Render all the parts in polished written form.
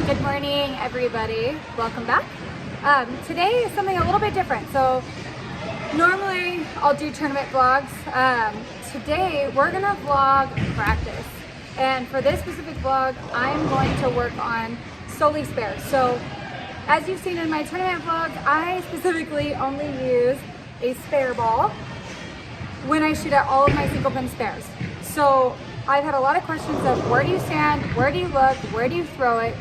Good morning, everybody. Welcome back. Today is something a little bit different. So normally I'll do tournament vlogs. Today we're gonna vlog practice. And for this specific vlog, I'm going to work on solely spares. So as you've seen in my tournament vlogs, I specifically only use a spare ball when I shoot at all of my single pin spares. So I've had a lot of questions of where do you stand, where do you look, where do you throw it,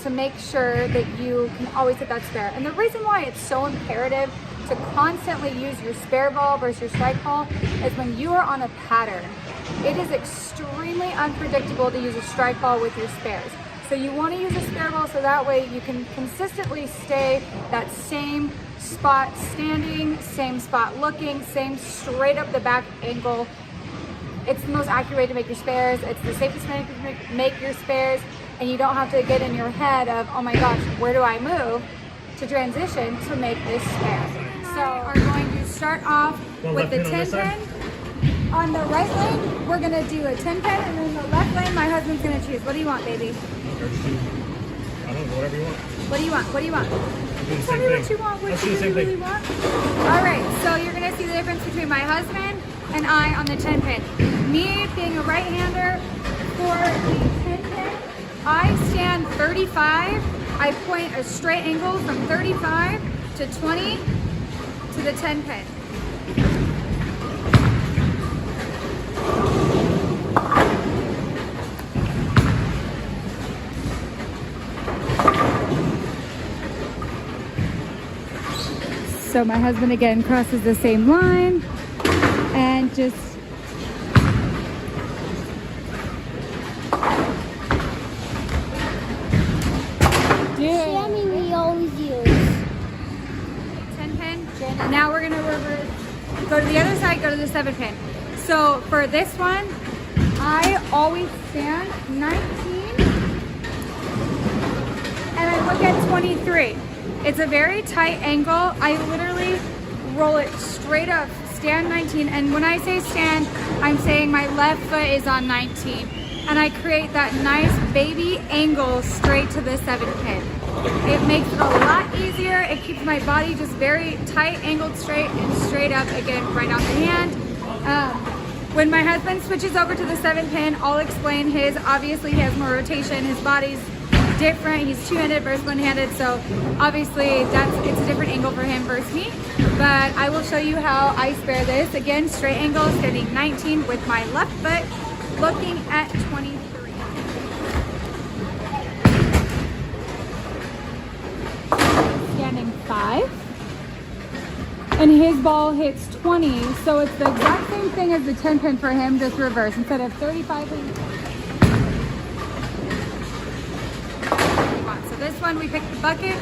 to make sure that you can always hit that spare. And the reason why it's so imperative to constantly use your spare ball versus your strike ball is when you are on a pattern. It is extremely unpredictable to use a strike ball with your spares. So you want to use a spare ball so that way you can consistently stay that same spot standing, same spot looking, same straight up the back angle. It's the most accurate way to make your spares. It's the safest way to make your spares, and you don't have to get in your head of, oh my gosh, where do I move to transition to make this spare. So we're going to start off with the 10 pin. On the right lane, we're gonna do a 10 pin, and then the left lane, my husband's gonna choose. What do you want, baby? I don't know, whatever you want. What do you want? What do you want? Tell me what you want. What you really want. All right, so you're gonna see the difference between my husband and I on the 10 pin. Me being a right-hander, for the 10 pin, I stand 35. I point a straight angle from 35 to 20 to the 10 pin. So my husband again crosses the same line and just Sammy, we always use 10 pin. Now we're gonna reverse, go to the other side, go to the 7 pin. So for this one, I always stand 19 and I look at 23. It's a very tight angle. I literally roll it straight up, stand 19, and when I say stand, I'm saying my left foot is on 19. And I create that nice baby angle straight to the 7 pin. It makes it a lot easier. It keeps my body just very tight, angled straight, and straight up again, right off the hand. When my husband switches over to the 7 pin, I'll explain his. Obviously, he has more rotation. His body's different. He's two-handed versus one-handed, so obviously it's a different angle for him versus me. But I will show you how I spare this. Again, straight angle, standing 19 with my left foot, looking at 23. Standing 5. And his ball hits 20, so it's the exact same thing as the 10 pin for him, just reverse. Instead of 35, so this one we picked the bucket.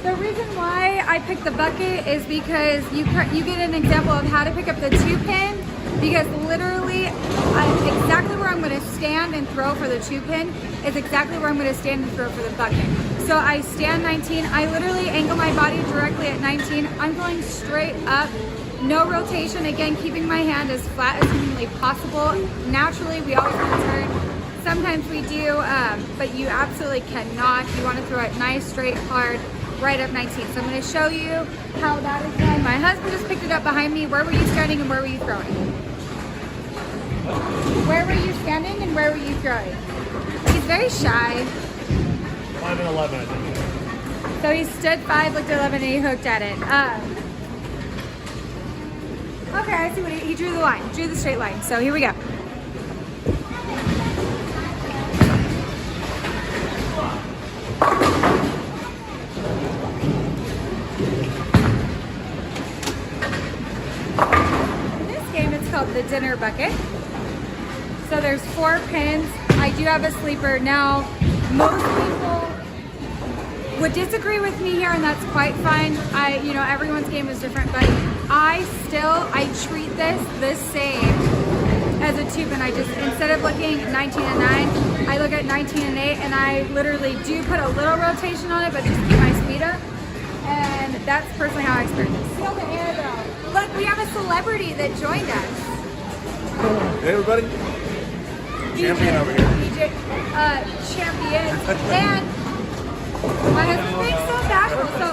The reason why I picked the bucket is because you get an example of how to pick up the 2 pin, because literally exactly where I'm going to stand and throw for the 2 pin is exactly where I'm going to stand and throw for the bucket. So I stand 19, I literally angle my body directly at 19. I'm going straight up, no rotation, again keeping my hand as flat as humanly possible. Naturally, we always want to turn. Sometimes we do, but you absolutely cannot. You want to throw it nice, straight, hard, right up 19. So I'm going to show you how that is done. My husband just picked it up behind me. Where were you standing and where were you throwing? Where were you standing and where were you throwing? He's very shy. 5 and 11, I think. So he stood 5, looked at 11, and he hooked at it. Okay, I see what he drew the line, drew the straight line. So here we go. In this game, it's called the dinner bucket. So there's 4 pins. I do have a sleeper. Now, most people would disagree with me here, and that's quite fine. Everyone's game is different, but I treat this the same as a 2 pin. I just, instead of looking 19 and 9, I look at 19 and 8, and I literally do put a little rotation on it, but just keep my speed up. And that's personally how I experience this. Feel the air though. Look, we have a celebrity that joined us. Hey everybody. Champion over here. collegiate champions. And my husband's being so bashful. So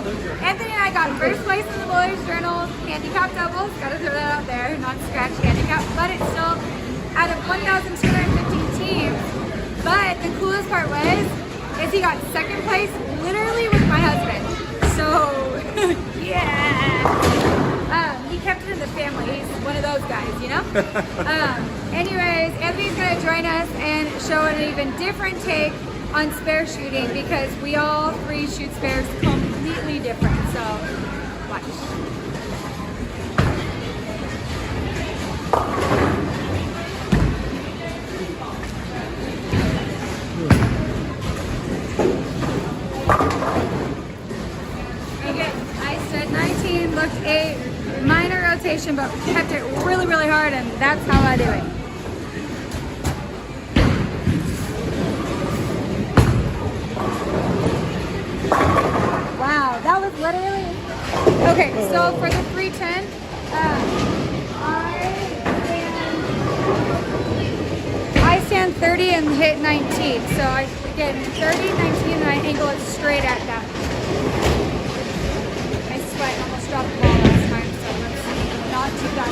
Anthony and I got first place in the Boys Journal handicap doubles. Gotta throw that out there, not scratch handicap, but it's still out of 1,215 teams. But the coolest part is he got second place literally with my husband. So yeah. He kept it in the family. He's one of those guys, you know? Anyways, Anthony's gonna join us and show an even different take on spare shooting because we all three shoot spares completely different. So, watch. Okay, I stood 19, looked a minor rotation, but kept it really, really hard, and that's how I do it. Wow, that was literally... Okay, so for the 310, I stand 30 and hit 19. So I get 30, 19, and I angle it straight at that. I sweat, almost dropped the ball last time, so let's not do that.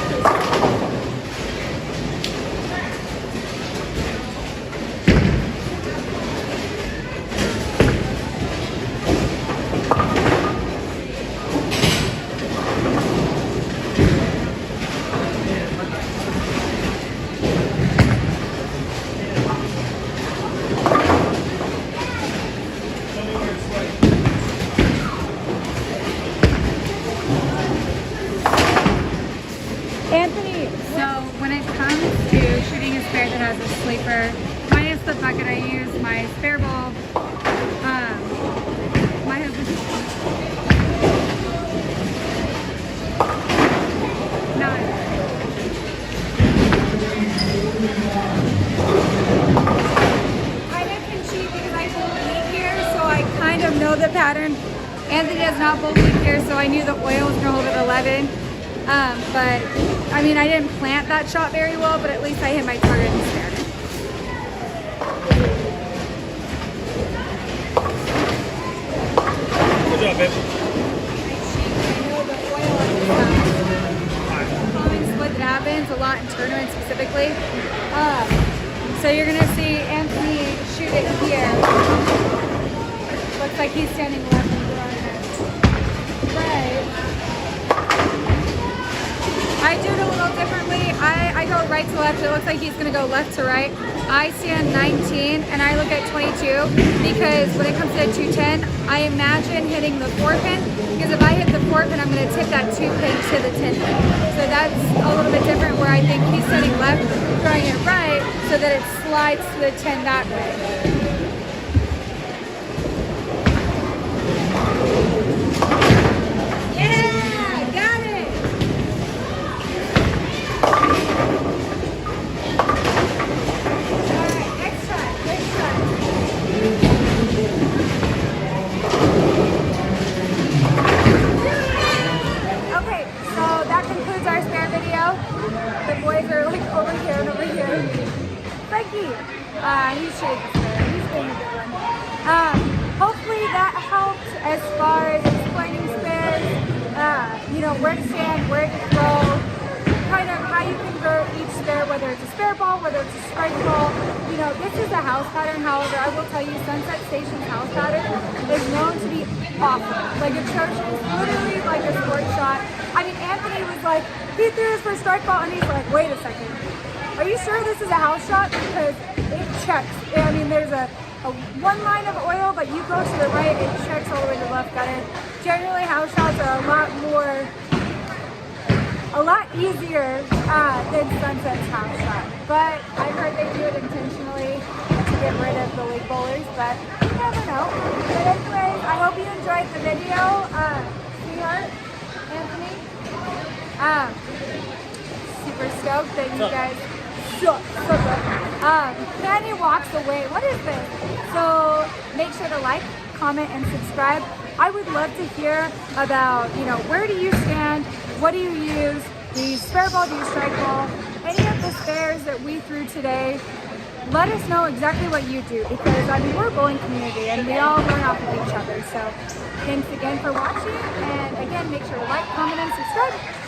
Anthony, so when it comes to shooting a spare that has a sleeper, minus the bucket I use, my spare ball, my husband, none. I can cheat because I pulled leak here, so I kind of know the pattern. Anthony does not pull leak here, so I knew the oil was going to hold at 11. But I mean, I didn't plant that shot very well, but at least I hit my target and spared it. Good job, babe. I know the oil is a common split that happens a lot in tournaments specifically. So you're gonna see Anthony shoot it here. Looks like he's standing left and right. I do it a little differently. I go right to left. It looks like he's gonna go left to right. I stand 19 and I look at 22 because when it comes to 210, I imagine hitting the 4-pin because if I hit the 4-pin, I'm gonna tip that 2-pin to the 10-pin. So that's a little bit different where I think he's setting left, throwing it right so that it slides to the 10 that way. He's shooting the spare. He's doing a good one. Hopefully that helped as far as explaining spares, you know, where to stand, where to throw, kind of how you can throw each spare, whether it's a spare ball, whether it's a strike ball. You know, this is a house pattern. However, I will tell you, Sunset Station's house pattern is known to be awful. Like atrocious, literally like a sports shot. I mean, Anthony was like, he threw his first strike ball and he's like, wait a second. Are you sure this is a house shot? Because it checks. I mean, there's a one line of oil, but you go to the right, it checks all the way to the left gutter. Generally, house shots are a lot easier than Sunset's house shot. But I've heard they do it intentionally to get rid of the league bowlers, but you never know. But anyways, I hope you enjoyed the video. Sweetheart, Anthony, super stoked that you guys so good. Penny walks away. What is this? So make sure to like, comment, and subscribe. I would love to hear about, you know, where do you stand? What do you use? Do you use spare ball? Do you strike ball? Any of the spares that we threw today, let us know exactly what you do, because I mean, we're a bowling community and we all learn off of each other. So thanks again for watching, and again, make sure to like, comment, and subscribe.